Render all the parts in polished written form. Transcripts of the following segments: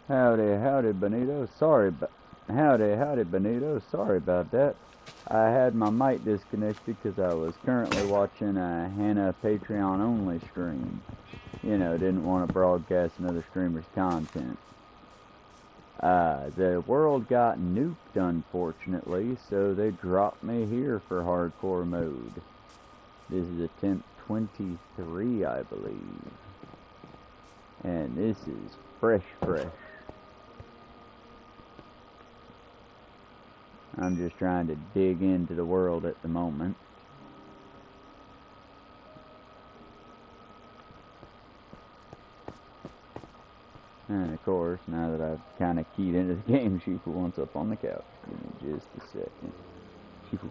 Howdy, Benito. Howdy, Benito. Sorry about that. I had my mic disconnected because I was currently watching a Hannah Patreon-only stream. You know, didn't want to broadcast another streamer's content. The world got nuked, unfortunately, so they dropped me here for hardcore mode. This is attempt 23, I believe. And this is fresh. I'm just trying to dig into the world at the moment. And of course, now that I've kind of keyed into the game, Shifu wants up on the couch. Give me just a second. Shifu.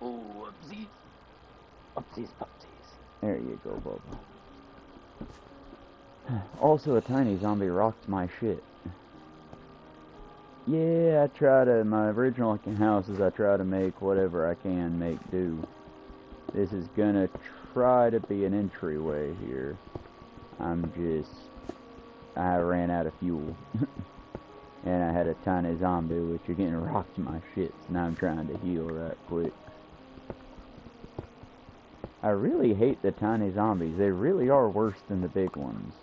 Oh, upsies. Upsies. There you go, Bubba. Also, a tiny zombie rocked my shit. Yeah, I try to, my original houses, I try to make whatever I can make do. This is gonna try to be an entryway here. I ran out of fuel. And I had a tiny zombie, which again rocked my shit, so now I'm trying to heal right quick. I really hate the tiny zombies. They really are worse than the big ones.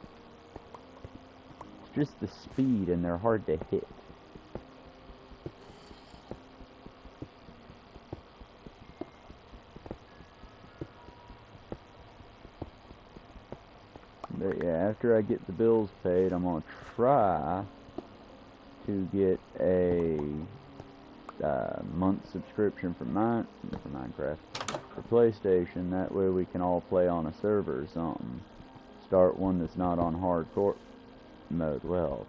It's just the speed, and they're hard to hit. But yeah, after I get the bills paid, I'm gonna try to get a month subscription for Minecraft, for PlayStation. That way we can all play on a server or something. Start one that's not on hardcore mode. Well,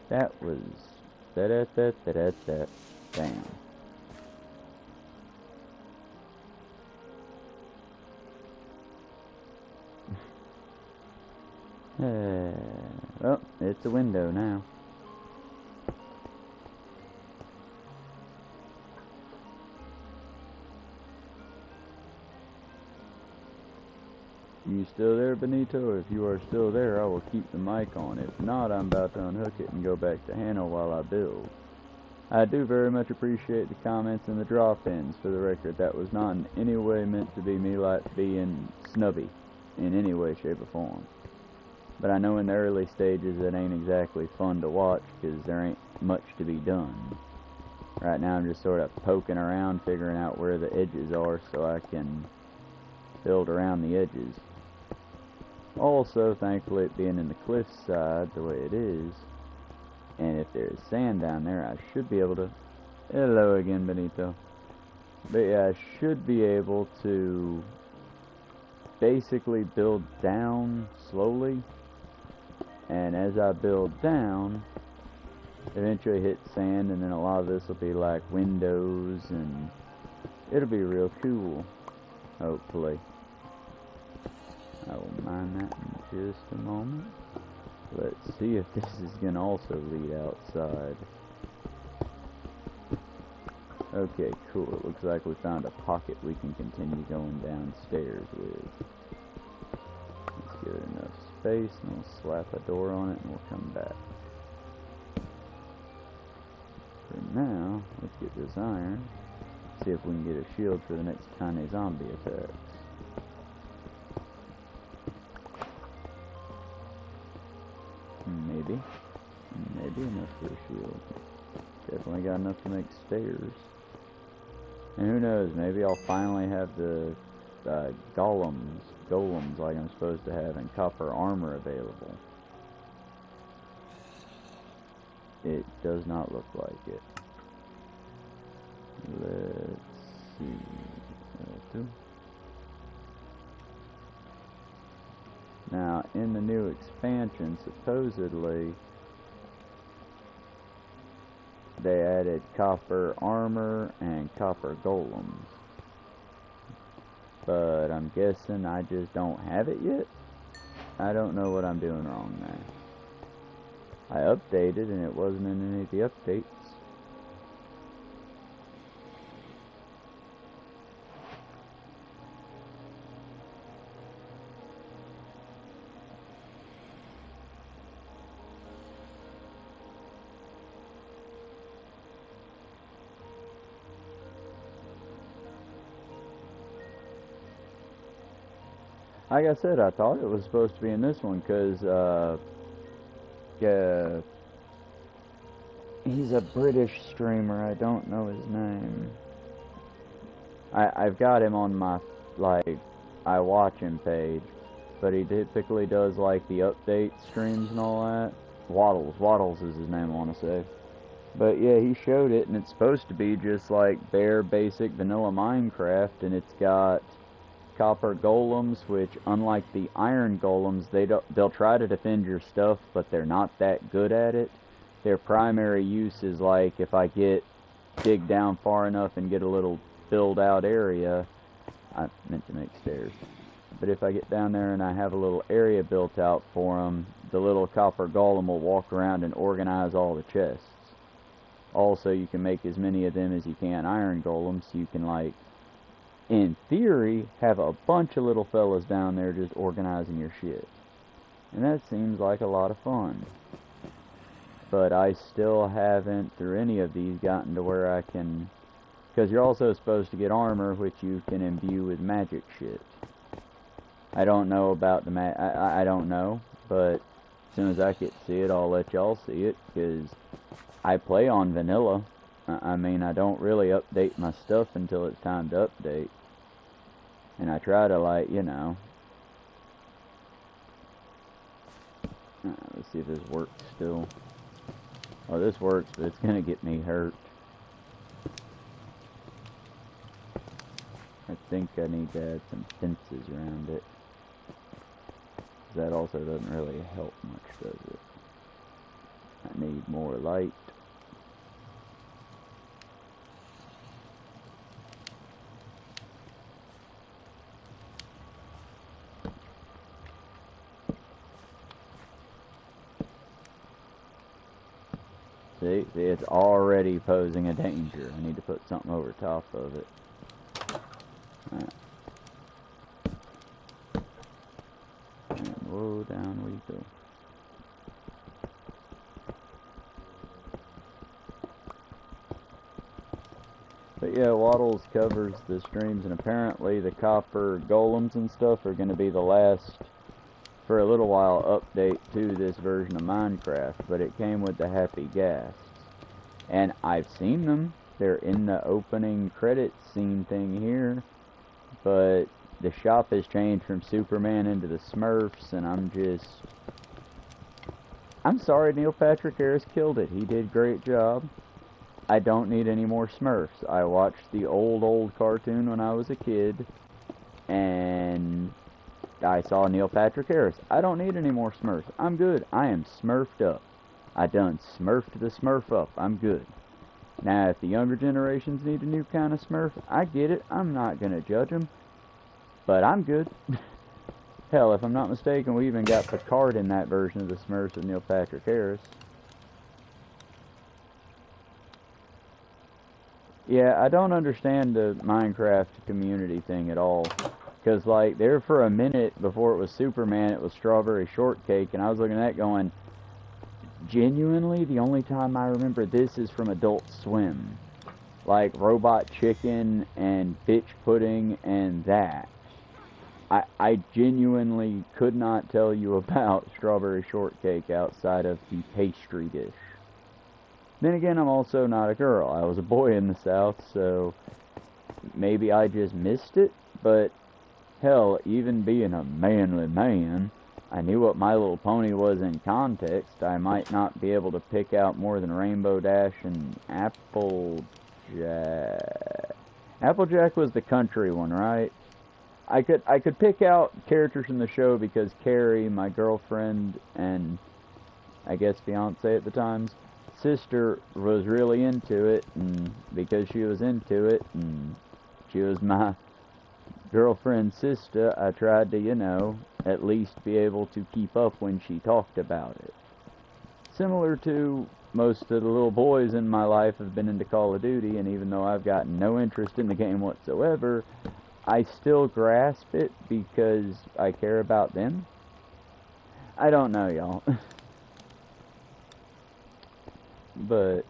that was damn. Well, it's a window now. You still there, Benito? If you are still there, I will keep the mic on. If not, I'm about to unhook it and go back to Hannah while I build. I do very much appreciate the comments and the drop-ins. For the record, that was not in any way meant to be me like being snubby in any way, shape, or form. But I know in the early stages it ain't exactly fun to watch because there ain't much to be done. Right now I'm just sort of poking around, figuring out where the edges are so I can build around the edges. Also, thankfully, it being in the cliffside the way it is, and if there's sand down there, I should be able to... Hello again, Benito. But yeah, I should be able to basically build down slowly, and as I build down, eventually hit sand, and then a lot of this will be like windows, and it'll be real cool, hopefully. I will mine that in just a moment. Let's see if this is going to also lead outside. Okay, cool. It looks like we found a pocket we can continue going downstairs with. Let's give it enough space, and we'll slap a door on it, and we'll come back. For now, let's get this iron. See if we can get a shield for the next tiny zombie attack. Maybe. Maybe enough for a shield. Definitely got enough to make stairs. And who knows, maybe I'll finally have the golems like I'm supposed to have, and copper armor available. It does not look like it. Let's see. L2. Now, in the new expansion, supposedly, they added copper armor and copper golems. But I'm guessing I just don't have it yet. I don't know what I'm doing wrong there. I updated and it wasn't in any of the updates. Like I said, I thought it was supposed to be in this one because he's a British streamer. I don't know his name. I've got him on my, like, I watch him page, but he typically does, like, the update streams and all that. Waddles is his name, I want to say. But yeah, he showed it, and it's supposed to be just like bare, basic, vanilla Minecraft, and it's got copper golems, which, unlike the iron golems, they'll try to defend your stuff, but they're not that good at it. Their primary use is like, if I dig down far enough and get a little filled out area, I meant to make stairs, but if I get down there and I have a little area built out for them, the little copper golem will walk around and organize all the chests. Also, you can make as many of them as you can iron golems, so you can, like, in theory, have a bunch of little fellas down there just organizing your shit. And that seems like a lot of fun. But I still haven't, through any of these, gotten to where I can... Because you're also supposed to get armor, which you can imbue with magic shit. I don't know about the I don't know, but as soon as I get to see it, I'll let y'all see it, because I play on vanilla. I mean, I don't really update my stuff until it's time to update. And I try to, like, you know... let's see if this works still. Oh, this works, but it's gonna get me hurt. I think I need to add some fences around it. That also doesn't really help much, does it? I need more light. See, it's already posing a danger. I need to put something over top of it. Alright. And whoa, down we go. But yeah, Waddles covers the streams, and apparently the copper golems and stuff are going to be the last, for a little while, update to this version of Minecraft, but it came with the happy ghasts. And I've seen them. They're in the opening credits scene thing here, but the shop has changed from Superman into the Smurfs, and I'm sorry Neil Patrick Harris killed it. He did a great job. I don't need any more Smurfs. I watched the old cartoon when I was a kid, and I saw Neil Patrick Harris. I don't need any more Smurfs. I'm good. I am Smurfed up. I done Smurfed the Smurf up. I'm good. Now, if the younger generations need a new kind of Smurf, I get it. I'm not going to judge them. But I'm good. Hell, if I'm not mistaken, we even got Picard in that version of the Smurfs with Neil Patrick Harris. Yeah, I don't understand the Minecraft community thing at all. Because, like, there for a minute before it was Superman, it was Strawberry Shortcake, and I was looking at that going, genuinely, the only time I remember this is from Adult Swim. like robot chicken and bitch pudding and that. I genuinely could not tell you about strawberry shortcake outside of the pastry dish. Then again, I'm also not a girl. I was a boy in the South, so maybe I just missed it, but hell, even being a manly man, I knew what My Little Pony was in context. I might not be able to pick out more than Rainbow Dash and Applejack. Applejack was the country one, right? I could pick out characters from the show because Carrie, my girlfriend, and I guess fiance at the time's sister was really into it, and because she was into it, and she was my girlfriend's sister, I tried to, you know, at least be able to keep up when she talked about it. Similar to most of the little boys in my life have been into Call of Duty, and even though I've got no interest in the game whatsoever, I still grasp it because I care about them. I don't know, y'all. But,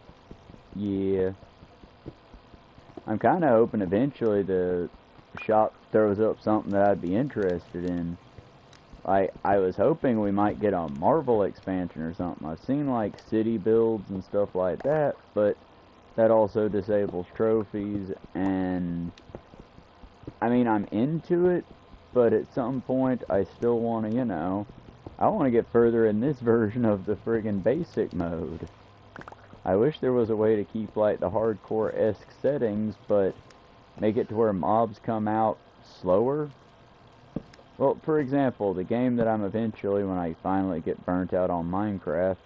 yeah. I'm kind of hoping eventually the shop throws up something that I'd be interested in. I was hoping we might get a Marvel expansion or something. I've seen, like, city builds and stuff like that, but that also disables trophies, and I mean, I'm into it, but at some point I still want to, you know, I want to get further in this version of the friggin' basic mode. I wish there was a way to keep, like, the hardcore-esque settings, but make it to where mobs come out slower. Well, for example, the game that I'm eventually, when I finally get burnt out on Minecraft,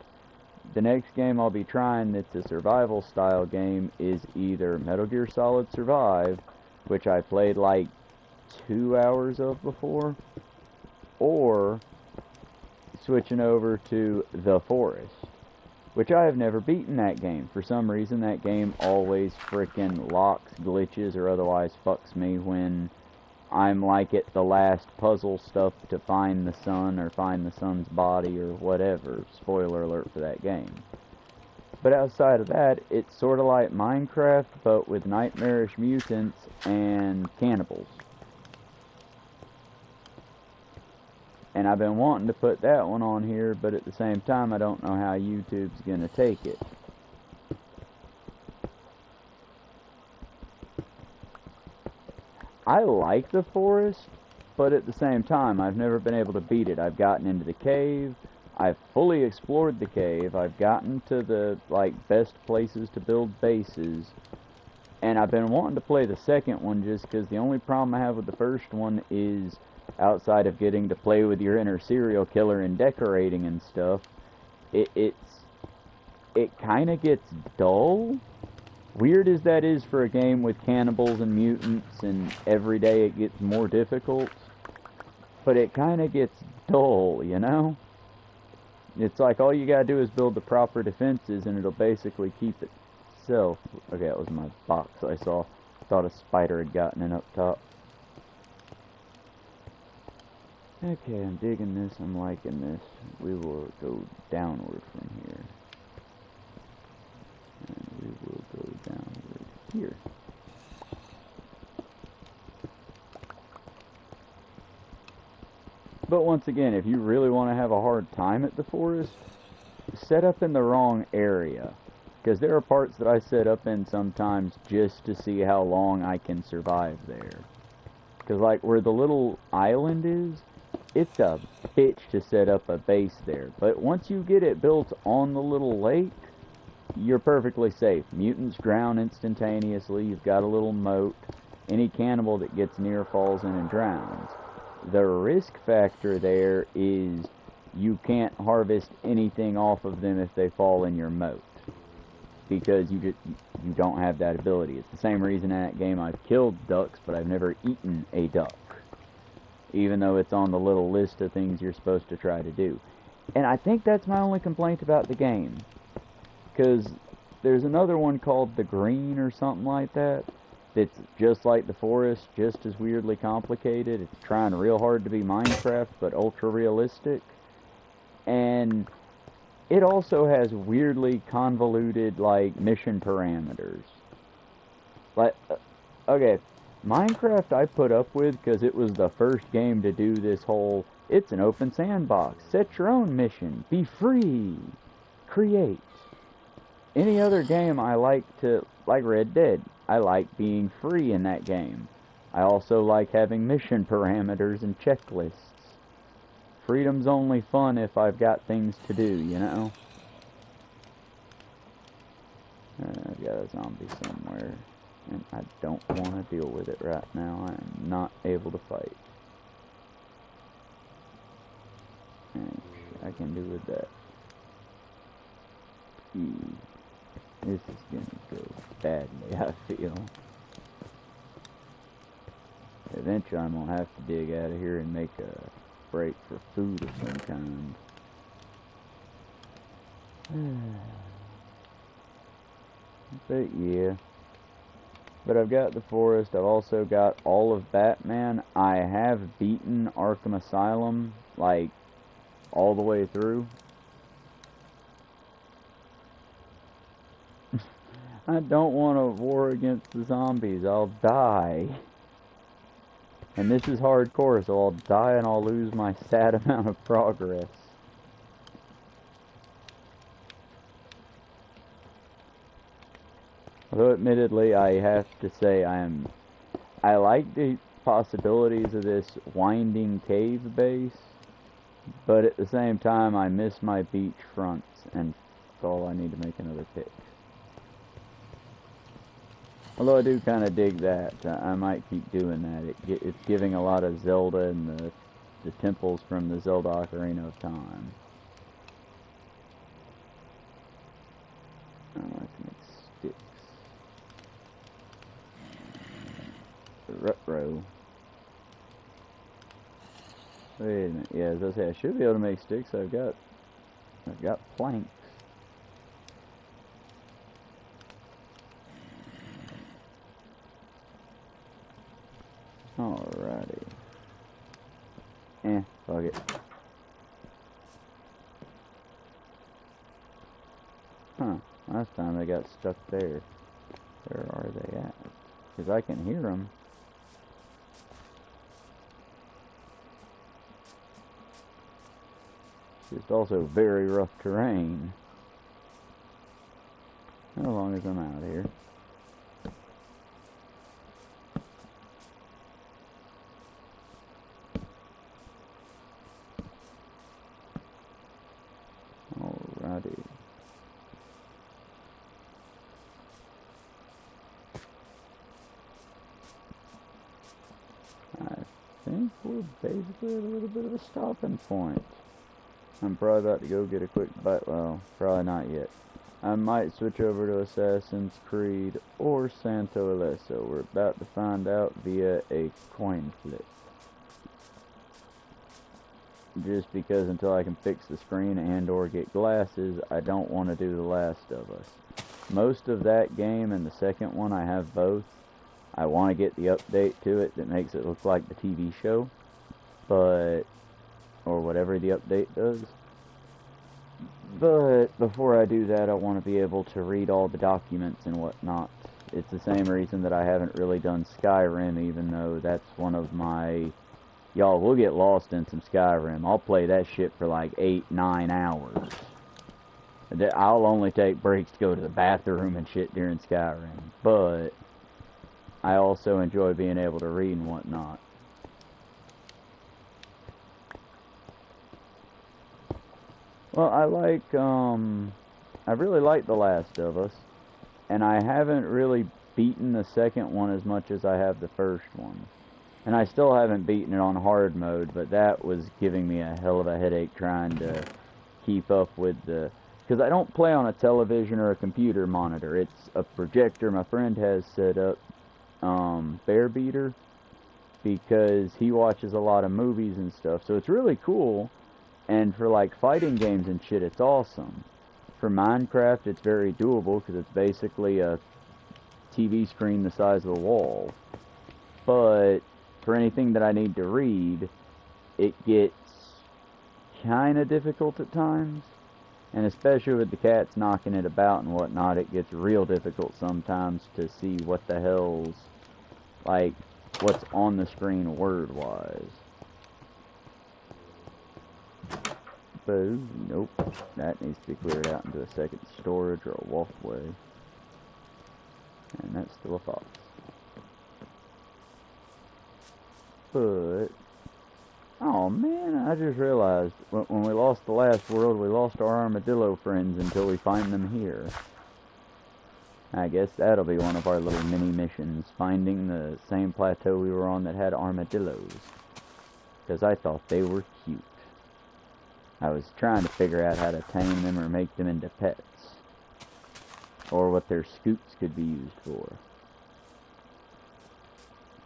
the next game I'll be trying that's a survival-style game is either Metal Gear Solid Survive, which I played like 2 hours of before, or switching over to The Forest, which I have never beaten that game. For some reason, that game always frickin' locks, glitches, or otherwise fucks me when I'm like at the last puzzle stuff to find the sun or find the sun's body or whatever. Spoiler alert for that game. But outside of that, it's sort of like Minecraft, but with nightmarish mutants and cannibals. And I've been wanting to put that one on here, but at the same time, I don't know how YouTube's gonna take it. I like The Forest, but at the same time, I've never been able to beat it. I've gotten into the cave, I've fully explored the cave, I've gotten to the, like, best places to build bases, and I've been wanting to play the second one just because the only problem I have with the first one is, outside of getting to play with your inner serial killer and decorating and stuff, it kind of gets dull. Weird as that is for a game with cannibals and mutants, and every day it gets more difficult, but it kind of gets dull, you know? It's like all you gotta do is build the proper defenses and it'll basically keep itself. Okay, that was my box I saw. Thought a spider had gotten in up top. Okay, I'm digging this, I'm liking this. We will go downward from here. And we will go downward here. But once again, if you really want to have a hard time at the forest, set up in the wrong area. Because there are parts that I set up in sometimes just to see how long I can survive there. Because like where the little island is, it's a bitch to set up a base there. But once you get it built on the little lake, you're perfectly safe. Mutants drown instantaneously. You've got a little moat. Any cannibal that gets near falls in and drowns. The risk factor there is you can't harvest anything off of them if they fall in your moat, because you don't have that ability. It's the same reason in that game I've killed ducks, but I've never eaten a duck, even though it's on the little list of things you're supposed to try to do. And I think that's my only complaint about the game, because there's another one called The Green or something like that. It's just like The Forest, just as weirdly complicated. It's trying real hard to be Minecraft, but ultra realistic. And it also has weirdly convoluted, like, mission parameters. Like, okay, Minecraft I put up with because it was the first game to do this whole, it's an open sandbox, set your own mission, be free, create. Any other game I like like Red Dead, I like being free in that game. I also like having mission parameters and checklists. Freedom's only fun if I've got things to do, you know? I've got a zombie somewhere, and I don't want to deal with it right now. I am not able to fight. And I can do with that. This is gonna go badly, I feel. Eventually I'm gonna have to dig out of here and make a break for food of some kind. But yeah. But I've got the forest, I've also got all of Batman. I have beaten Arkham Asylum, like, all the way through. I don't want to war against the zombies. I'll die. And this is hardcore, so I'll die and I'll lose my sad amount of progress. Although admittedly, I have to say I like the possibilities of this winding cave base, but at the same time I miss my beach fronts, and that's all I need to make another pick. Although I do kind of dig that. I might keep doing that. It's giving a lot of Zelda and the temples from the Zelda Ocarina of Time. I like to make sticks. Ruh-roh. Wait a minute. Yeah, as I say, I should be able to make sticks. I've got planks. Alrighty. Fuck it. Huh. Last time they got stuck there. Where are they at? Because I can hear them. It's also very rough terrain. How long as I'm out here? Alrighty. I think we're basically at a little bit of a stopping point. I'm probably about to go get a quick bite. Well, probably not yet. I might switch over to Assassin's Creed or Santo Ileso. We're about to find out via a coin flip. Just because until I can fix the screen and or get glasses, I don't want to do The Last of Us. Most of that game and the second one, I have both. I want to get the update to it that makes it look like the TV show, but or whatever the update does. But before I do that, I want to be able to read all the documents and whatnot. It's the same reason that I haven't really done Skyrim, even though that's one of my... Y'all, we'll get lost in some Skyrim. I'll play that shit for like 8-9 hours. I'll only take breaks to go to the bathroom and shit during Skyrim. But I also enjoy being able to read and whatnot. Well, I really like The Last of Us, and I haven't really beaten the second one as much as I have the first one. And I still haven't beaten it on hard mode, but that was giving me a hell of a headache trying to keep up with the... Because I don't play on a television or a computer monitor, it's a projector my friend has set up, Bear Beater, because he watches a lot of movies and stuff, so it's really cool. And for like fighting games and shit, it's awesome. For Minecraft, it's very doable because it's basically a TV screen the size of the wall. But for anything that I need to read, it gets kind of difficult at times. And especially with the cats knocking it about and whatnot, it gets real difficult sometimes to see what the hell's, like, what's on the screen word-wise. Boo, nope. That needs to be cleared out into a second storage or a walkway. And that's still a fox. But, oh man, I just realized when we lost the last world, we lost our armadillo friends until we find them here. I guess that'll be one of our little mini missions, finding the same plateau we were on that had armadillos. Because I thought they were cute. I was trying to figure out how to tame them or make them into pets. Or what their scoots could be used for.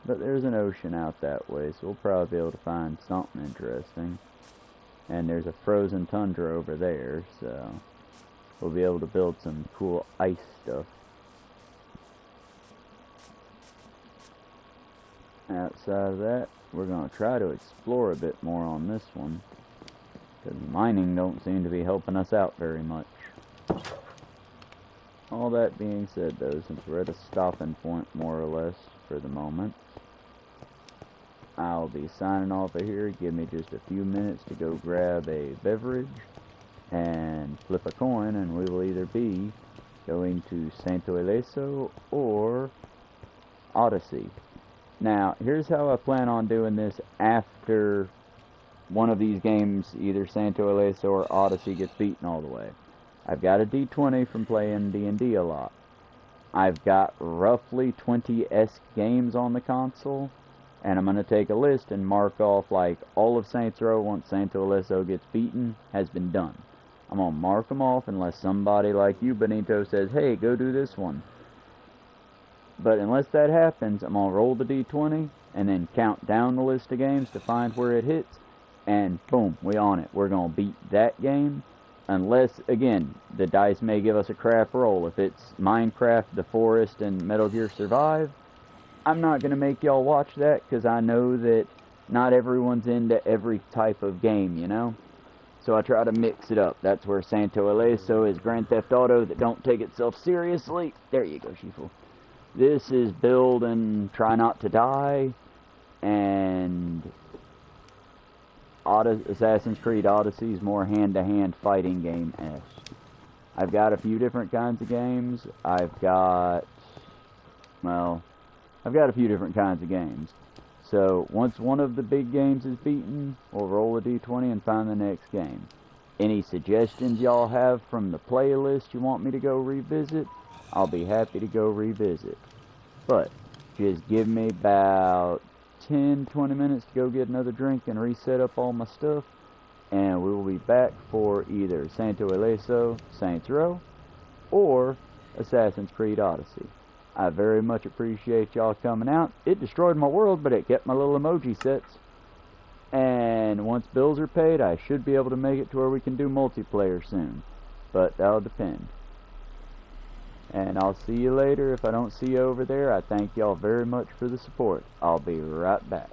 But there's an ocean out that way, so we'll probably be able to find something interesting. And there's a frozen tundra over there, so we'll be able to build some cool ice stuff. Outside of that, we're going to try to explore a bit more on this one, because mining don't seem to be helping us out very much. All that being said, though, since we're at a stopping point, more or less, for the moment, I'll be signing off of here. Give me just a few minutes to go grab a beverage and flip a coin, and we will either be going to Santo Ileso or Odyssey. Now, here's how I plan on doing this after one of these games, either Santo Ileso or Odyssey, gets beaten all the way. I've got a D20 from playing D&D a lot. I've got roughly 20-esque games on the console, and I'm going to take a list and mark off, like, all of Saints Row once Santo Ileso gets beaten has been done. I'm going to mark them off unless somebody like you, Benito, says, hey, go do this one. But unless that happens, I'm going to roll the D20 and then count down the list of games to find where it hits, and boom, we on it. We're going to beat that game, unless, again, the dice may give us a crap roll. If it's Minecraft, The Forest, and Metal Gear Survive, I'm not going to make y'all watch that, because I know that not everyone's into every type of game, you know? So I try to mix it up. That's where Santo Ileso is Grand Theft Auto that don't take itself seriously. There you go, Shifu. This is build and try not to die, and Assassin's Creed Odyssey is more hand-to-hand fighting game-esque. I've got a few different kinds of games. I've got a few different kinds of games. So once one of the big games is beaten, we'll roll a D20 and find the next game. Any suggestions y'all have from the playlist you want me to go revisit, I'll be happy to go revisit. But just give me about 10-20 minutes to go get another drink and reset up all my stuff, and we will be back for either Santo Ileso, Saints Row, or Assassin's Creed Odyssey. I very much appreciate y'all coming out. It destroyed my world, but it kept my little emoji sets. And once bills are paid, I should be able to make it to where we can do multiplayer soon. But that'll depend. And I'll see you later. If I don't see you over there, I thank y'all very much for the support. I'll be right back.